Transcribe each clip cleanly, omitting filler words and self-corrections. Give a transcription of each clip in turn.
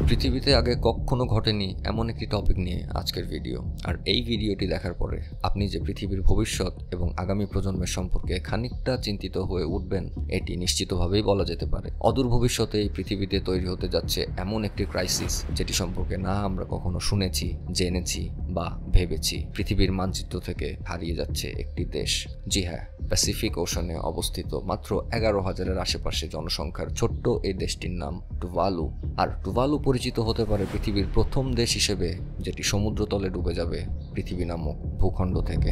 পৃথিবীতে আগে কখনো ঘটেনি এমন একটি টপিক নিয়ে আজকের ভিডিও। আর এই ভিডিওটি দেখার পরে আপনি যে পৃথিবীর ভবিষ্যৎ এবং আগামী প্রজন্মের সম্পর্কে খানিকটা চিন্তিত হয়ে উঠবেন এটি নিশ্চিতভাবেই বলা যেতে পারে। অদূর ভবিষ্যতে এই পৃথিবীতে তৈরি হতে যাচ্ছে এমন একটি ক্রাইসিস যেটি সম্পর্কে না আমরা কখনো শুনেছি, জেনেছি বা ভেবেছি। পৃথিবীর মানচিত্র থেকে হারিয়ে যাচ্ছে একটি দেশ। জি হ্যাঁ, প্যাসিফিক ওশনে অবস্থিত মাত্র 11,000-এর আশেপাশে জনসংখ্যার ছোট্ট এই দেশটির নাম টুভালু। আর টুভালু পরিচিত হতে পারে পৃথিবীর প্রথম দেশ হিসেবে যেটি সমুদ্রতলে ডুবে যাবে পৃথিবী নামক ভূখণ্ড থেকে।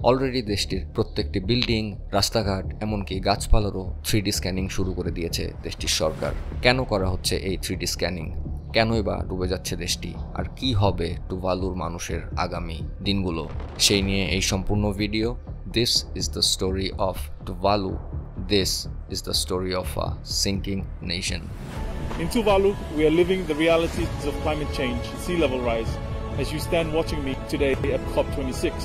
অলরেডি দেশটির প্রত্যেকটি বিল্ডিং, রাস্তাঘাট, এমনকি গাছপালারও 3D স্ক্যানিং শুরু করে দিয়েছে দেশটির সরকার। কেন করা হচ্ছে এই 3D স্ক্যানিং? কেনই বা ডুবে যাচ্ছে দেশটি? আর কি হবে টুভালুর মানুষের আগামী দিনগুলো? সেই নিয়ে এই সম্পূর্ণ video. This is the story of Tuvalu. This is the story of a sinking nation. In Tuvalu, we are living the realities of climate change, sea level rise, as you stand watching me today at COP26.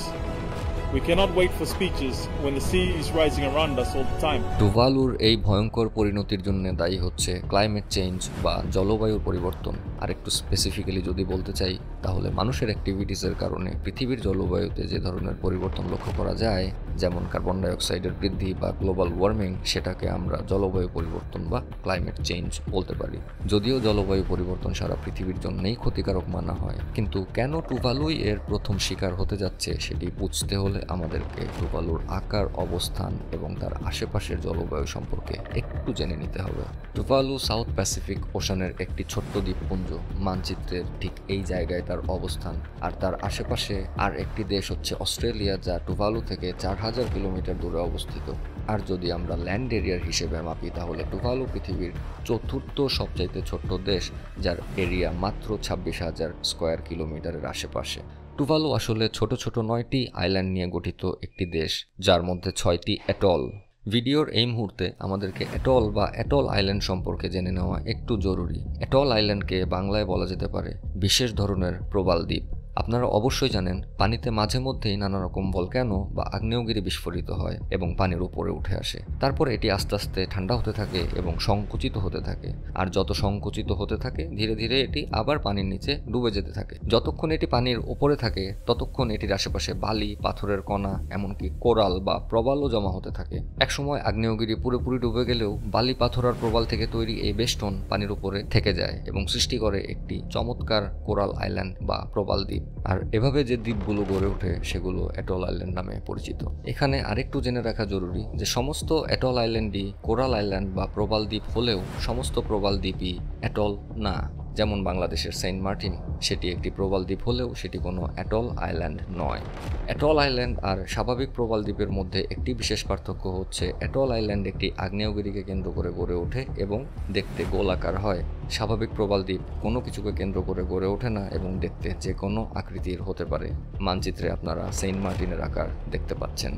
We cannot wait for speeches when the sea is rising around us all the time. টুভালুর এই ভয়ঙ্কর পরিণতির জন্য দায়ী হচ্ছে climate change বা জলবায়ুর পরিবর্তন। আর একটু স্পেসিফিক্যালি যদি বলতে চাই তাহলে মানুষের অ্যাক্টিভিটিসের কারণে পৃথিবীর জলবায়ুতে যে ধরনের পরিবর্তন লক্ষ্য করা যায়, যেমন কার্বন ডাইঅক্সাইডের বৃদ্ধি বা গ্লোবাল ওয়ার্মিং, সেটাকে আমরা জলবায়ু পরিবর্তন বা ক্লাইমেট চেঞ্জ বলতে পারি। যদিও জলবায়ু পরিবর্তন সারা পৃথিবীর জন্যই ক্ষতিকারক মানা হয়, কিন্তু কেন টুভালুই এর প্রথম শিকার হতে যাচ্ছে সেটি বুঝতে হলে আমাদেরকে টুভালুর আকার, অবস্থান এবং তার আশেপাশের জলবায়ু সম্পর্কে একটু জেনে নিতে হবে। টুভালু সাউথ প্যাসিফিক ওশানের একটি ছোট্ট দ্বীপপুঞ্জ। মানচিত্রের ঠিক এই জায়গায় তার অবস্থান। আর তার আশেপাশে আর একটি দেশ হচ্ছে অস্ট্রেলিয়া, যা টুভালু থেকে 4,000 কিলোমিটার দূরে অবস্থিত। আর যদি আমরা ল্যান্ড এরিয়ার হিসেবে মাপি তাহলে টুভালু পৃথিবীর চতুর্থ সবচাইতে ছোট্ট দেশ, যার এরিয়া মাত্র 26,000 স্কোয়ার কিলোমিটারের আশেপাশে। টুভালু আসলে ছোট ছোট 9টি আইল্যান্ড নিয়ে গঠিত একটি দেশ, যার মধ্যে 6টি অ্যাটল। ভিডিওর এই মুহূর্তে আমাদেরকে অ্যাটল বা অ্যাটল আইল্যান্ড সম্পর্কে জেনে নেওয়া একটু জরুরি। অ্যাটল আইল্যান্ডকে বাংলায় বলা যেতে পারে বিশেষ ধরনের প্রবাল দ্বীপ। আপনারা অবশ্যই জানেন পানিতে মাঝে মধ্যেই নানা রকম ভলক্যানো বা আগ্নেয়গিরি বিস্ফোরিত হয় এবং পানির উপরে উঠে আসে। তারপর এটি আস্তে আস্তে ঠান্ডা হতে থাকে এবং সংকুচিত হতে থাকে। আর যত সংকুচিত হতে থাকে ধীরে ধীরে এটি আবার পানির নিচে ডুবে যেতে থাকে। যতক্ষণ এটি পানির উপরে থাকে ততক্ষণ এটির আশেপাশে বালি, পাথরের কণা, এমনকি কোরাল বা প্রবালও জমা হতে থাকে। একসময় আগ্নেয়গিরি পুরোপুরি ডুবে গেলেও বালি, পাথর আর প্রবাল থেকে তৈরি এই বেষ্টন পানির উপরে থেকে যায় এবং সৃষ্টি করে একটি চমৎকার কোরাল আইল্যান্ড বা প্রবাল দ্বীপ। আর এভাবে যে দ্বীপগুলো গড়ে ওঠে সেগুলো অ্যাটল আইল্যান্ড নামে পরিচিত। এখানে আরেকটু জেনে রাখা জরুরি যে সমস্ত অ্যাটল আইল্যান্ডই কোরাল আইল্যান্ড বা প্রবাল দ্বীপ হলেও সমস্ত প্রবাল দ্বীপই অ্যাটল না। যেমন বাংলাদেশের সেন্ট মার্টিন, সেটি একটি প্রবাল দ্বীপ হলেও সেটি কোনো অ্যাটল আইল্যান্ড নয়। অ্যাটল আইল্যান্ড আর স্বাভাবিক প্রবাল দ্বীপের মধ্যে একটি বিশেষ পার্থক্য হচ্ছে অ্যাটল আইল্যান্ড একটি আগ্নেয়গিরিকে কেন্দ্র করে গড়ে ওঠে এবং দেখতে গোলাকার হয়। স্বাভাবিক প্রবাল দ্বীপ কোনো কিছুকে কেন্দ্র করে গড়ে ওঠে না এবং দেখতে যে কোনো আকৃতির হতে পারে। মানচিত্রে আপনারা সেন্ট মার্টিনের আকার দেখতে পাচ্ছেন।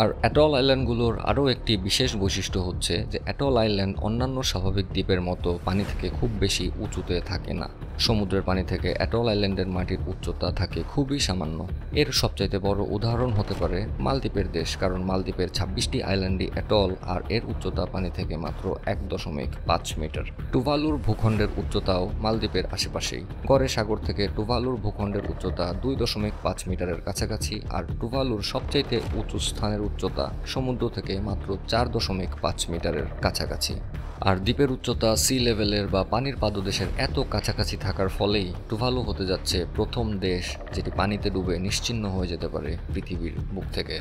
আর অ্যাটল আইল্যান্ডগুলোর আরও একটি বিশেষ বৈশিষ্ট্য হচ্ছে যে অ্যাটল আইল্যান্ড অন্যান্য স্বাভাবিক দ্বীপের মতো পানি থেকে খুব বেশি উঁচুতে থাকে না। সমুদ্রের পানি থেকে অ্যাটল আইল্যান্ডের মাটির উচ্চতা থাকে খুবই সামান্য। এর সবচাইতে বড় উদাহরণ হতে পারে মালদ্বীপের দেশ, কারণ মালদ্বীপের 26টি আইল্যান্ডই অ্যাটল আর এর উচ্চতা পানি থেকে মাত্র 1.5 মিটার। টুভালুর ভূখণ্ডের উচ্চতাও মালদ্বীপের আশেপাশেই। গড়ে সাগর থেকে টুভালুর ভূখণ্ডের উচ্চতা 2.5 মিটারের কাছাকাছি। আর টুভালুর সবচাইতে উঁচু স্থানের উচ্চতা সমুদ্র থেকে মাত্র 4.5 মিটারের কাছাকাছি। আর দ্বীপের উচ্চতা সি লেভেলের বা পানির পাদদেশের এত কাছাকাছি থাকার ফলেই টুভালু হতে যাচ্ছে প্রথম দেশ যেটি পানিতে ডুবে নিশ্চিহ্ন হয়ে যেতে পারে পৃথিবীর বুক থেকে।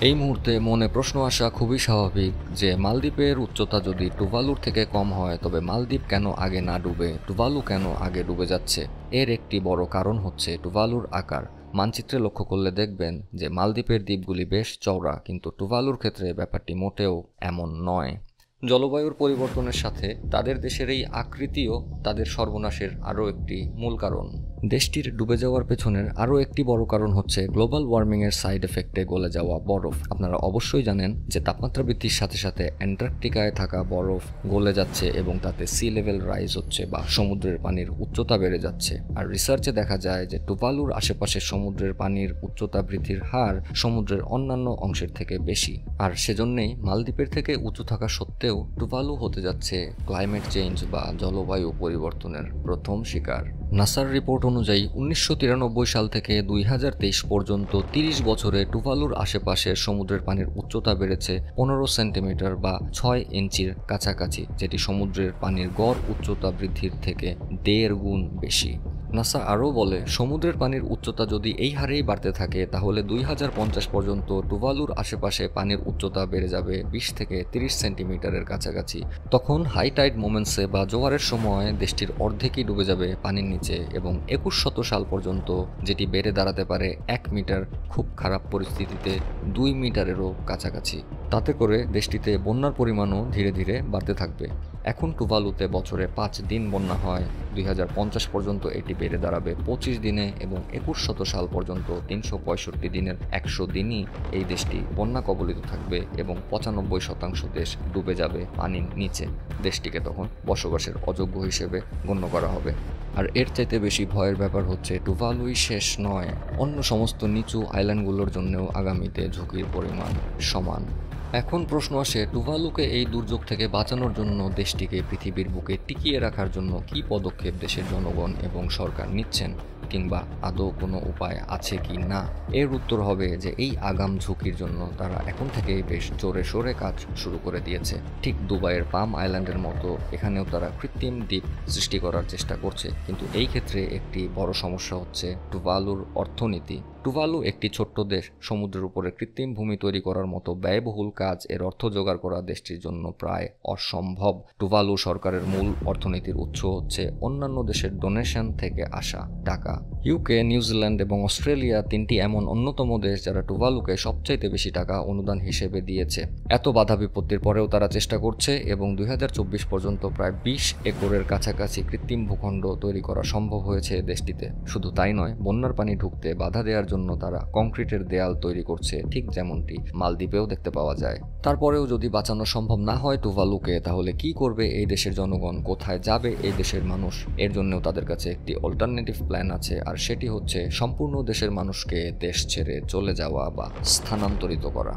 এই মুহূর্তে মনে প্রশ্ন আসা খুবই স্বাভাবিক যে মালদ্বীপের উচ্চতা যদি টুভালুর থেকে কম হয় তবে মালদ্বীপ কেন আগে না ডুবে, টুভালু কেন আগে ডুবে যাচ্ছে? এর একটি বড় কারণ হচ্ছে টুভালুর আকার। মানচিত্রে লক্ষ্য করলে দেখবেন যে মালদ্বীপের দ্বীপগুলি বেশ চওড়া, কিন্তু টুভালুর ক্ষেত্রে ব্যাপারটি মোটেও এমন নয়। জলবায়ুর পরিবর্তনের সাথে তাদের দেশের এই আকৃতিও তাদের সর্বনাশের আরও একটি মূল কারণ। দেশটির ডুবে যাওয়ার পেছনের আরও একটি বড় কারণ হচ্ছে গ্লোবাল ওয়ার্মিংয়ের সাইড এফেক্টে গলে যাওয়া বরফ। আপনারা অবশ্যই জানেন যে তাপমাত্রা বৃদ্ধির সাথে সাথে অ্যান্টার্কটিকায় থাকা বরফ গলে যাচ্ছে এবং তাতে সি লেভেল রাইজ হচ্ছে বা সমুদ্রের পানির উচ্চতা বেড়ে যাচ্ছে। আর রিসার্চে দেখা যায় যে টুভালুর আশেপাশে সমুদ্রের পানির উচ্চতা বৃদ্ধির হার সমুদ্রের অন্যান্য অংশের থেকে বেশি। আর সেজন্যই মালদ্বীপের থেকে উঁচু থাকা সত্ত্বেও টুভালু হতে যাচ্ছে ক্লাইমেট চেঞ্জ বা জলবায়ু পরিবর্তনের প্রথম শিকার। নাসার রিপোর্ট অনুযায়ী 1993 সাল থেকে 2023 পর্যন্ত 30 বছরে টুভালুর আশেপাশের সমুদ্রের পানির উচ্চতা বেড়েছে 15 সেন্টিমিটার বা 6 ইঞ্চির কাছাকাছি, যেটি সমুদ্রের পানির গড় উচ্চতা বৃদ্ধির থেকে 1.5 গুণ বেশি। নাসা আরও বলে, সমুদ্রের পানির উচ্চতা যদি এই হারেই বাড়তে থাকে তাহলে 2050 পর্যন্ত টুভালুর আশেপাশে পানির উচ্চতা বেড়ে যাবে 20 থেকে 30 সেন্টিমিটারের কাছাকাছি। তখন হাই টাইড মোমেন্টসে বা জোয়ারের সময় দেশটির অর্ধেকই ডুবে যাবে পানির নিচে এবং 2100 সাল পর্যন্ত যেটি বেড়ে দাঁড়াতে পারে 1 মিটার, খুব খারাপ পরিস্থিতিতে 2 মিটারেরও কাছাকাছি। তাতে করে দেশটিতে বন্যার পরিমাণও ধীরে ধীরে বাড়তে থাকবে। এখন টুভালুতে বছরে 5 দিন বন্যা হয়, 2050 পর্যন্ত এটি বেড়ে দাঁড়াবে 25 দিনে এবং 2100 সাল পর্যন্ত 365 দিনের 100 দিনই এই দেশটি বন্যা কবলিত থাকবে এবং 95% দেশ ডুবে যাবে পানির নিচে। দেশটিকে তখন বসবাসের অযোগ্য হিসেবে গণ্য করা হবে। আর এর চাইতে বেশি ভয়ের ব্যাপার হচ্ছে টুভালুই শেষ নয়, অন্য সমস্ত নিচু আইল্যান্ডগুলোর জন্যও আগামীতে ঝুঁকির পরিমাণ সমান। এখন প্রশ্ন আসে, টুভালুকে এই দুর্যোগ থেকে বাঁচানোর জন্য দেশটিকে পৃথিবীর বুকে টিকিয়ে রাখার জন্য কী পদক্ষেপ দেশের জনগণ এবং সরকার নিচ্ছেন, কিংবা আদৌ কোনো উপায় আছে কি না। এর উত্তর হবে যে এই আগাম ঝুঁকির জন্য তারা এখন থেকেই বেশ জোরে সোরে কাজ শুরু করে দিয়েছে। ঠিক দুবাইয়ের পাম আইল্যান্ডের মতো এখানেও তারা কৃত্রিম দ্বীপ সৃষ্টি করার চেষ্টা করছে, কিন্তু এই ক্ষেত্রে একটি বড় সমস্যা হচ্ছে টুভালুর অর্থনীতি। টুভালু একটি ছোট্ট দেশ, সমুদ্রের উপরে কৃত্রিম ভূমি তৈরি করার মতো ব্যয়বহুল কাজ এর অর্থ জোগাড় করা দেশটির জন্য প্রায় অসম্ভব। টুভালু সরকারের মূল অর্থনীতির উৎস হচ্ছে অন্যান্য দেশের ডোনেশন থেকে আসা টাকা। ইউকে, নিউজিল্যান্ড এবং অস্ট্রেলিয়া তিনটি এমন অন্যতম দেশ যারা টুভালুকে সবচাইতে বেশি টাকা অনুদান হিসেবে দিয়েছে। এত বাধা বিপত্তির পরেও তারা চেষ্টা করছে এবং 2024 পর্যন্ত প্রায় 20 একরের কাছাকাছি কৃত্রিম ভূখণ্ড তৈরি করা সম্ভব হয়েছে দেশটিতে। শুধু তাই নয়, বন্যার পানি ঢুকতে বাধা দেওয়ার জন্য তারা কংক্রিটের দেয়াল তৈরি করছে, ঠিক যেমনটি মালদ্বীপেও দেখতে পাওয়া যায়। তারপরেও যদি বাঁচানো সম্ভব না হয় টুভালুকে, তাহলে কি করবে এই দেশের জনগণ, কোথায় যাবে এই দেশের মানুষ? এর জন্যও তাদের কাছে একটি অল্টারনেটিভ প্ল্যান আছে, আর সেটি হচ্ছে সম্পূর্ণ দেশের মানুষকে দেশ ছেড়ে চলে যাওয়া বা স্থানান্তরিত করা।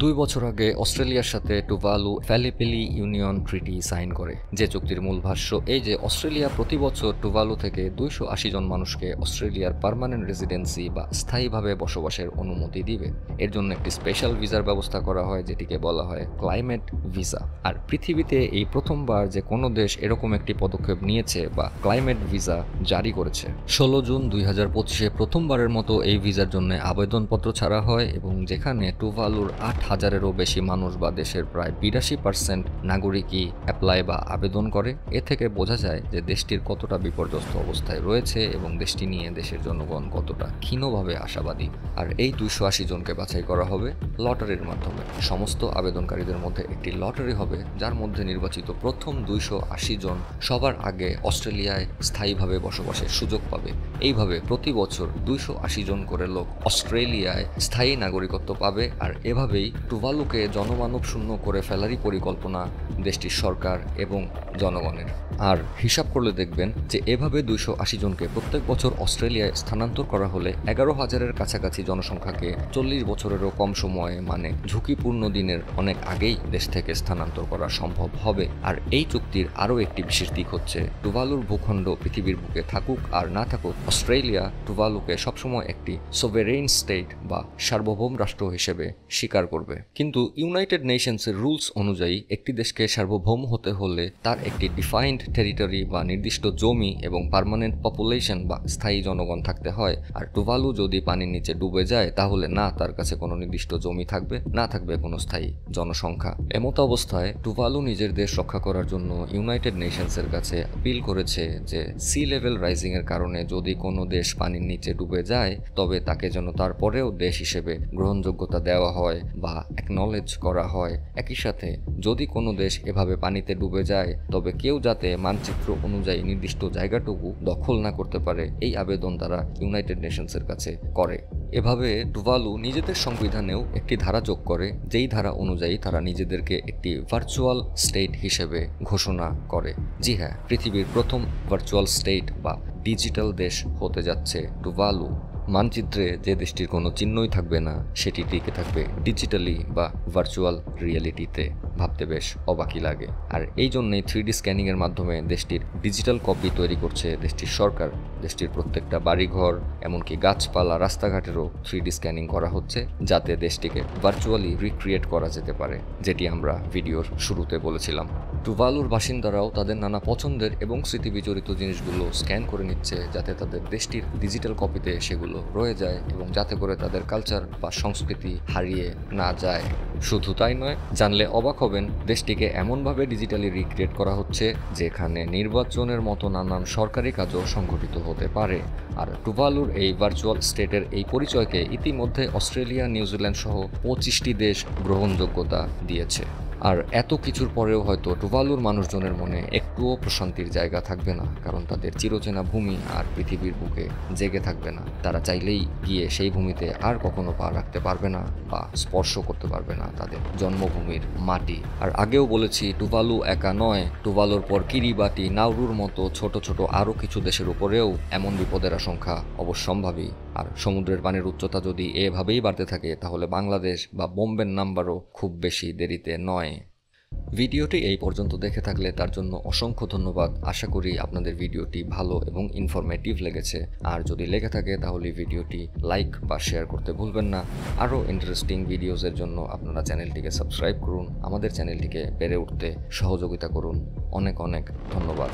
2 বছর আগে অস্ট্রেলিয়ার সাথে টুভালু ফ্যালিপিলি ইউনিয়ন ট্রিটি সাইন করে, যে চুক্তির মূল ভাষ্য এই যে অস্ট্রেলিয়া প্রতি বছর টুভালু থেকে 280 জন মানুষকে অস্ট্রেলিয়ার পার্মানেন্ট রেসিডেন্সি বা স্থায়ীভাবে বসবাসের অনুমতি দিবে। এর জন্য একটি স্পেশাল ভিসার ব্যবস্থা করা হয়, যেটিকে বলা হয় ক্লাইমেট ভিসা। আর পৃথিবীতে এই প্রথমবার যে কোনো দেশ এরকম একটি পদক্ষেপ নিয়েছে বা ক্লাইমেট ভিসা জারি করেছে। 16 জুন 2025-এ প্রথমবারের মতো এই ভিসার জন্য আবেদনপত্র ছাড়া হয় এবং যেখানে টুভালুর 8,000-এরও বেশি মানুষ বা দেশের প্রায় 82% নাগরিকই অ্যাপ্লাই বা আবেদন করে। এ থেকে বোঝা যায় যে দেশটির কতটা বিপর্যস্ত অবস্থায় রয়েছে এবং দেশটি নিয়ে দেশের জনগণ কতটা ক্ষীণভাবে আশাবাদী। আর এই 280 জনকে বাছাই করা হবে লটারির মাধ্যমে। সমস্ত আবেদনকারীদের মধ্যে একটি লটারি হবে, যার মধ্যে নির্বাচিত প্রথম 280 জন সবার আগে অস্ট্রেলিয়ায় স্থায়ীভাবে বসবাসের সুযোগ পাবে। এইভাবে প্রতি বছর 280 জন করে লোক অস্ট্রেলিয়ায় স্থায়ী নাগরিকত্ব পাবে। আর এভাবেই টুভালুকে জনমানব শূন্য করে ফেলারই পরিকল্পনা দেশটির সরকার এবং জনগণের। আর হিসাব করলে দেখবেন যে এভাবে 280 জনকে প্রত্যেক বছর অস্ট্রেলিয়ায় স্থানান্তর করা হলে 11,000-এর কাছাকাছি জনসংখ্যাকে 40 বছরেরও কম সময়ে, মানে ঝুঁকিপূর্ণ দিনের অনেক আগেই দেশ থেকে স্থানান্তর করা সম্ভব হবে। আর এই চুক্তির আরও একটি বিশেষ দিক হচ্ছে, টুভালুর ভূখণ্ড পৃথিবীর বুকে থাকুক আর না থাকুক, অস্ট্রেলিয়া টুভালুকে সবসময় একটি সোভেরেইন স্টেট বা সার্বভৌম রাষ্ট্র হিসেবে স্বীকার করবে। কিন্তু ইউনাইটেড নেশনসের রুলস অনুযায়ী একটি দেশকে সার্বভৌম হতে হলে তার একটি ডিফাইন্ড টেরিটরি বা নির্দিষ্ট জমি এবং পার্মানেন্ট পপুলেশন বা স্থায়ী জনগণ থাকতে হয়। আর টুভালু যদি পানির নিচে ডুবে যায় তাহলে না তার কাছে কোনো নির্দিষ্ট জমি থাকবে, না থাকবে কোনো স্থায়ী জনসংখ্যা। এমত অবস্থায় টুভালু নিজের দেশ রক্ষা করার জন্য ইউনাইটেড নেশনসের কাছে আপিল করেছে যে সি লেভেল রাইজিং এর কারণে যদি কোনো দেশ পানির নিচে ডুবে যায় তবে তাকে যেন তারপরেও দেশ হিসেবে গ্রহণযোগ্যতা দেওয়া হয় বা অ্যাকনলেজ করা হয়। একই সাথে যদি কোনো দেশ এভাবে পানিতে ডুবে যায় তবে কেউ যাতে মানচিত্র অনুযায়ী নির্দিষ্ট জায়গাটুকু দখল না করতে পারে এই আবেদন তারা ইউনাইটেড নেশনসের কাছে করে। এভাবে টুভালু নিজেদের সংবিধানেও একটি ধারা যোগ করে, যেই ধারা অনুযায়ী তারা নিজেদেরকে একটি ভার্চুয়াল স্টেট হিসেবে ঘোষণা করে। জি হ্যাঁ, পৃথিবীর প্রথম ভার্চুয়াল স্টেট বা ডিজিটাল দেশ হতে যাচ্ছে টুভালু। মানচিত্রে যে দেশটির কোনো চিহ্নই থাকবে না, সেটি টিকে থাকবে ডিজিটালি বা ভার্চুয়াল রিয়েলিটিতে। ভাবতে বেশ অবাকই লাগে। আর এই জন্যই 3D স্ক্যানিংয়ের মাধ্যমে দেশটির ডিজিটাল কপি তৈরি করছে দেশটির সরকার। দেশটির প্রত্যেকটা বাড়িঘর, এমনকি গাছপালা, রাস্তাঘাটেরও 3D স্ক্যানিং করা হচ্ছে, যাতে দেশটিকে ভার্চুয়ালি রিক্রিয়েট করা যেতে পারে, যেটি আমরা ভিডিওর শুরুতে বলেছিলাম। টুভালুর বাসিন্দারাও তাদের নানা পছন্দের এবং স্মৃতিবিজড়িত জিনিসগুলো স্ক্যান করে নিচ্ছে, যাতে তাদের দেশটির ডিজিটাল কপিতে সেগুলো রয়ে যায় এবং যাতে করে তাদের কালচার বা সংস্কৃতি হারিয়ে না যায়। শুধু তাই নয়, জানলে অবাক হবেন, দেশটিকে এমনভাবে ডিজিটালি রিক্রিয়েট করা হচ্ছে যেখানে নির্বাচনের মতো নানান সরকারি কাজও সংঘটিত হতে পারে। আর টুভালুর এই ভার্চুয়াল স্টেটের এই পরিচয়কে ইতিমধ্যে অস্ট্রেলিয়া, নিউজিল্যান্ড সহ 25টি দেশ গ্রহণযোগ্যতা দিয়েছে। আর এত কিছুর পরেও হয়তো টুভালুর মানুষজনের মনে একটুও প্রশান্তির জায়গা থাকবে না, কারণ তাদের চিরচেনা ভূমি আর পৃথিবীর বুকে জেগে থাকবে না। তারা চাইলেই গিয়ে সেই ভূমিতে আর কখনো পা রাখতে পারবে না বা স্পর্শ করতে পারবে না তাদের জন্মভূমির মাটি। আর আগেও বলেছি, টুভালু একা নয়, টুভালুর পর কিরিবাটি, নাউরুর মতো ছোট ছোট আরও কিছু দেশের উপরেও এমন বিপদের আশঙ্কা অবশ্যম্ভাবী। আর সমুদ্রের পানির উচ্চতা যদি এভাবেই বাড়তে থাকে তাহলে বাংলাদেশ বা বোম্বের নাম্বারও খুব বেশি দেরিতে নয়। ভিডিওটি এই পর্যন্ত দেখে থাকলে তার জন্য অসংখ্য ধন্যবাদ। আশা করি আপনাদের ভিডিওটি ভালো এবং ইনফরমেটিভ লেগেছে। আর যদি লেগে থাকে তাহলে ভিডিওটি লাইক বা শেয়ার করতে ভুলবেন না। আরও ইন্টারেস্টিং ভিডিওসের জন্য আপনারা চ্যানেলটিকে সাবস্ক্রাইব করুন, আমাদের চ্যানেলটিকে বেড়ে উঠতে সহযোগিতা করুন। অনেক অনেক ধন্যবাদ।